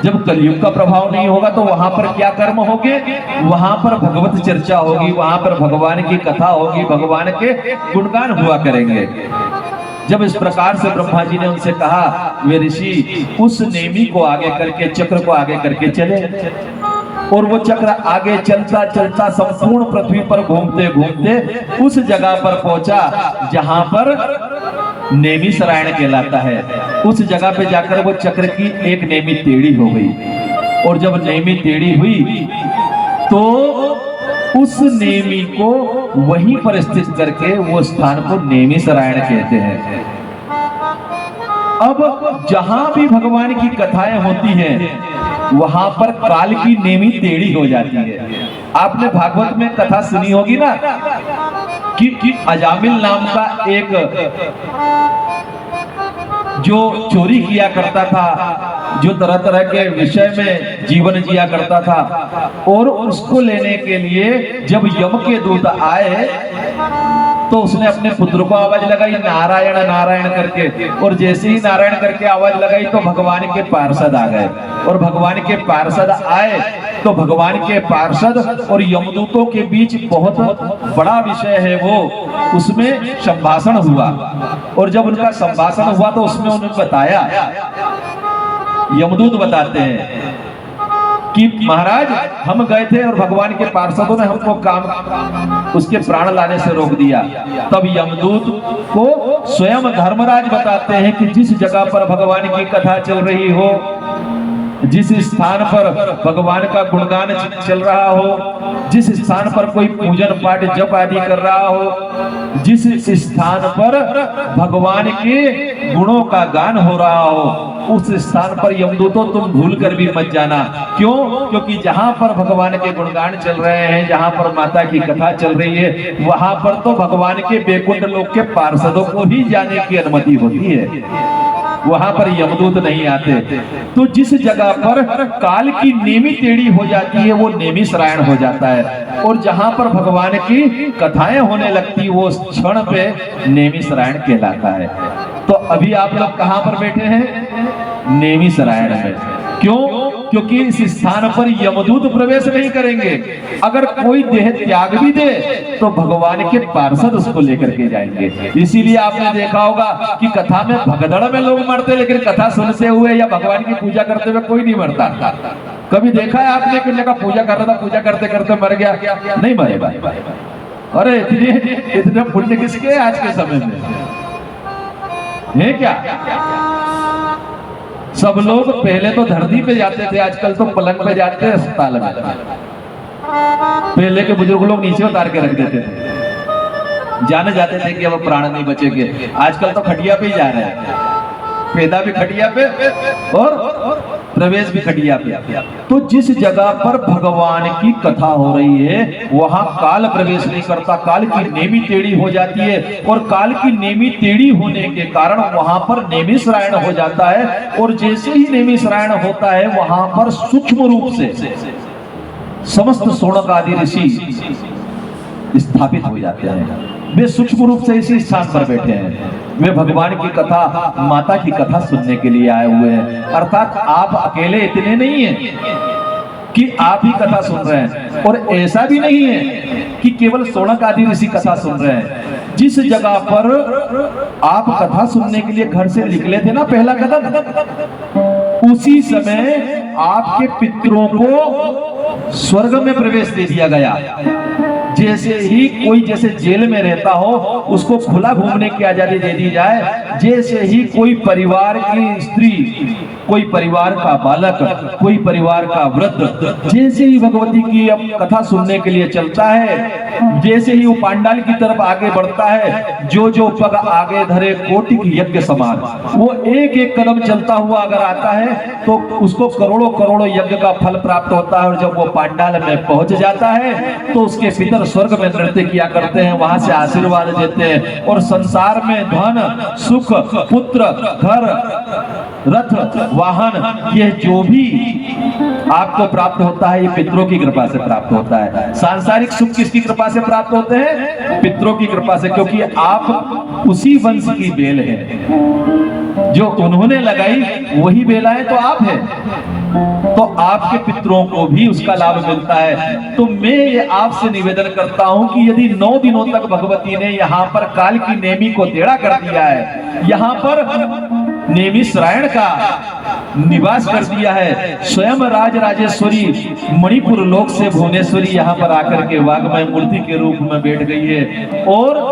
जब कलयुग का प्रभाव नहीं होगा तो वहां पर क्या कर्म होंगे? वहां पर भगवत चर्चा होगी, वहां पर भगवान की कथा होगी, भगवान के गुणगान हुआ करेंगे। जब इस प्रकार से ब्रह्मा जी ने उनसे कहा, वे ऋषि उस नेमी को आगे करके, चक्र को आगे करके चले, और वो चक्र आगे चलता चलता संपूर्ण पृथ्वी पर घूमते घूमते उस जगह पर पहुंचा जहां पर नेमी सरायण कहलाता है। उस जगह पे जाकर वो चक्र की एक नेमी टेढ़ी हो गई, और जब नेमी टेढ़ी हुई तो उस नेमी को वहीं पर स्थित करके वो स्थान को नेमी सरायण कहते हैं। अब जहां भी भगवान की कथाएं होती हैं वहां पर काल की नेमी टेढ़ी हो जाती है। आपने भागवत में कथा सुनी होगी ना कि अजामिल नाम का एक जो चोरी किया करता था, जो तरह तरह के विषय में जीवन जिया करता था, और उसको लेने के लिए जब यम के दूत आए तो उसने अपने पुत्र को आवाज लगाई नारायण नारायण करके, और जैसे ही नारायण करके आवाज लगाई तो भगवान के पार्षद आ गए, और भगवान के पार्षद आए तो भगवान के पार्षद और यमदूतों के बीच बहुत बड़ा विषय है वो, उसमें संभाषण हुआ। और जब उनका संभाषण हुआ तो उसमें उन्होंने बताया, यमदूत बताते हैं कि महाराज हम गए थे और भगवान के पार्षदों ने हमको काम उसके प्राण लाने से रोक दिया। तब यमदूत को स्वयं धर्मराज बताते हैं कि जिस जगह पर भगवान की कथा चल रही हो, जिस स्थान पर भगवान का गुणगान चल रहा हो, जिस स्थान पर कोई पूजन पाठ जप आदि कर रहा हो, जिस स्थान पर भगवान के गुणों का गान हो रहा हो, उस स्थान पर यमदूतों तुम भूल कर भी मत जाना। क्यों? क्योंकि जहां पर भगवान के गुणगान चल रहे हैं, जहां पर माता की कथा चल रही है, वहां पर तो भगवान के बैकुंठ लोक के पार्षदों को ही जाने की अनुमति होती है, वहां पर यमदूत नहीं आते। तो जिस जगह पर काल की नेमी टेढ़ी हो जाती है वो नेमी सरायण हो जाता है, और जहां पर भगवान की कथाएं होने लगती वो क्षण पे नेमी सरायण कहलाता है। तो अभी आप लोग कहां पर बैठे हैं? नेमी सरायण में। क्यों? क्योंकि इस स्थान पर यमदूत प्रवेश नहीं करेंगे। अगर कोई देह त्याग भी दे तो भगवान के पार्षद उसको लेकर के जाएंगे। इसीलिए आपने देखा होगा कि कथा में भगदड़ में लोग मरते, लेकिन कथा सुनते हुए या भगवान की पूजा करते हुए कोई नहीं मरता। कभी देखा है आपने कि उनका पूजा कर रहा था, पूजा करते करते मर गया? नहीं मरे भाई। अरे इतने पुण्य किसके आज के समय में है क्या? सब लोग पहले तो धरती पे जाते थे, आजकल तो पलंग पे जाते हैं अस्पताल में। पहले के बुजुर्ग लोग नीचे उतार के रख देते थे, जाने जाते थे कि अब प्राण नहीं बचेंगे। आजकल तो खटिया पे ही जा रहे हैं, पैदा भी खटिया पे और प्रवेश भी खटिया पे। तो जिस जगह पर भगवान की कथा हो रही है वहां काल प्रवेश नहीं करता, काल की नेमी टेढ़ी हो जाती है, और काल की नेमी टेढ़ी होने के कारण वहां पर नेमी सरायण हो जाता है। और जैसे ही नेमी सरायण होता है वहां पर सूक्ष्म रूप से समस्त शौनक आदि ऋषि स्थापित हो जाते हैं। वे सूक्ष्म रूप से इसी स्थान पर बैठे हैं, वे भगवान की कथा, माता की कथा सुनने के लिए आए हुए हैं। अर्थात आप अकेले इतने नहीं हैं कि आप ही कथा सुन रहे हैं, और ऐसा भी नहीं है कि केवल शौनक आदि ऋषि कथा सुन रहे हैं। जिस जगह पर आप कथा सुनने के लिए घर से निकले थे ना पहला कदम, उसी समय आपके पितरों को स्वर्ग में प्रवेश दे दिया गया। जैसे ही कोई जैसे जेल में रहता हो उसको खुला घूमने की आजादी दे दी जाए, जैसे ही कोई परिवार की स्त्री, कोई परिवार का बालक, कोई परिवार का वृद्ध जैसे ही भगवती की कथा सुनने के लिए चलता है, जैसे ही वो पांडाल की तरफ आगे बढ़ता है, जो जो पग आगे धरे कोटि यज्ञ समान, वो एक एक कदम चलता हुआ अगर आता है तो उसको करोड़ों करोड़ों यज्ञ का फल प्राप्त होता है। और जब वो पांडाल में पहुंच जाता है तो उसके पितर स्वर्ग में नृत्य किया करते हैं, वहां से आशीर्वाद देते हैं, और संसार में धन, सुख, पुत्र, घर, रथ, वाहन, ये जो भी आपको प्राप्त होता है ये पितरों की कृपा से प्राप्त होता है। सांसारिक सुख किसकी कृपा से प्राप्त होते हैं? पितरों की कृपा से, क्योंकि आप उसी वंश की बेल है। जो उन्होंने लगाई वही बेलाएं तो आप है, तो आपके पितरों को भी उसका लाभ मिलता है। तो मैं ये आपसे निवेदन करता हूं कि यदि 9 दिनों तक भगवती ने यहाँ पर काल की नेमी को टेढ़ा कर दिया है, यहाँ पर नेमी श्रायण का निवास कर दिया है, स्वयं राज राजेश्वरी मणिपुर लोक से भुवनेश्वरी यहाँ पर आकर के वाग्मय मूर्ति के रूप में बैठ गई है। और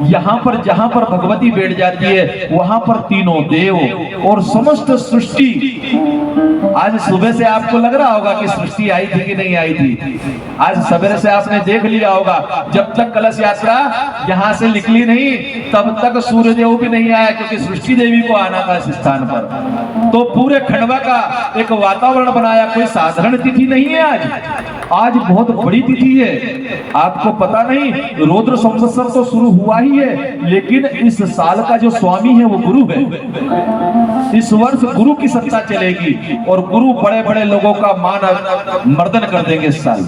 यहाँ पर जहां पर भगवती बैठ जाती है वहां पर तीनों देव और समस्त सृष्टि, आज सुबह से आपको लग रहा होगा कि सृष्टि आई थी कि नहीं आई थी, आज सवेरे से आपने देख लिया होगा, जब तक कलश यात्रा यहाँ से निकली नहीं तब तक सूर्य देव भी नहीं आया, क्योंकि सृष्टि देवी को आना था इस स्थान पर। तो पूरे खंडवा का एक वातावरण बनाया, कोई साधारण तिथि नहीं है आज बहुत बड़ी तिथि है। आपको पता नहीं, रौद्र संवत्सर तो शुरू हुआ ही है, लेकिन इस साल का जो स्वामी है वो गुरु है। इस वर्ष गुरु की सत्ता चलेगी और गुरु बड़े बड़े लोगों का मान मर्दन कर देंगे इस साल।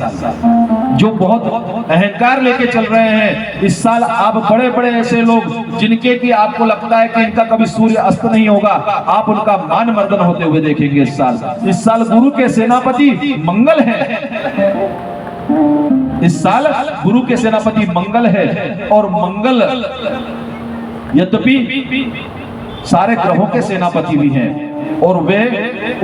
जो बहुत अहंकार लेके चल रहे हैं इस साल, आप बड़े बड़े ऐसे लोग जिनके कि आपको लगता है कि इनका कभी सूर्य अस्त नहीं होगा, आप उनका मान मर्दन होते हुए देखेंगे इस साल। इस साल गुरु के सेनापति मंगल है, इस साल गुरु के सेनापति मंगल है। और मंगल यद्यपि सारे ग्रहों के सेनापति भी हैं और वे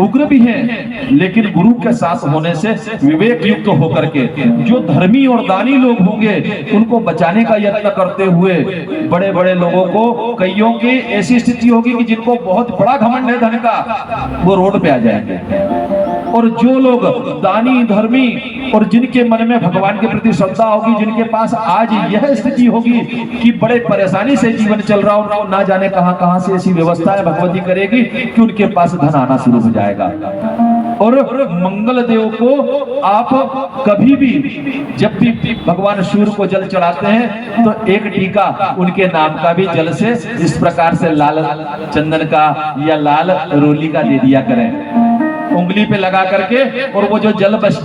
उग्र भी हैं, लेकिन गुरु के साथ होने से विवेक युक्त होकर के जो धर्मी और दानी लोग होंगे उनको बचाने का यत्न करते हुए बड़े बड़े लोगों को, कईयों की ऐसी स्थिति होगी कि जिनको बहुत बड़ा घमंड है धन का, वो रोड पे आ जाएंगे। और जो लोग दानी धर्मी और जिनके मन में भगवान के प्रति श्रद्धा होगी, जिनके पास आज यह स्थिति होगी कि बड़े परेशानी से जीवन चल रहा हो, ना जाने कहां से ऐसी व्यवस्थाएं भगवती करेगी कि उनके पास धन आना शुरू हो जाएगा। और मंगल देव को आप कभी भी जब भी भगवान सूर्य को जल चढ़ाते हैं तो एक टीका उनके नाम का भी जल से इस प्रकार से लाल चंदन का या लाल रोली का दे दिया करें, उंगली पे लगा करके, और वो जो जल बचता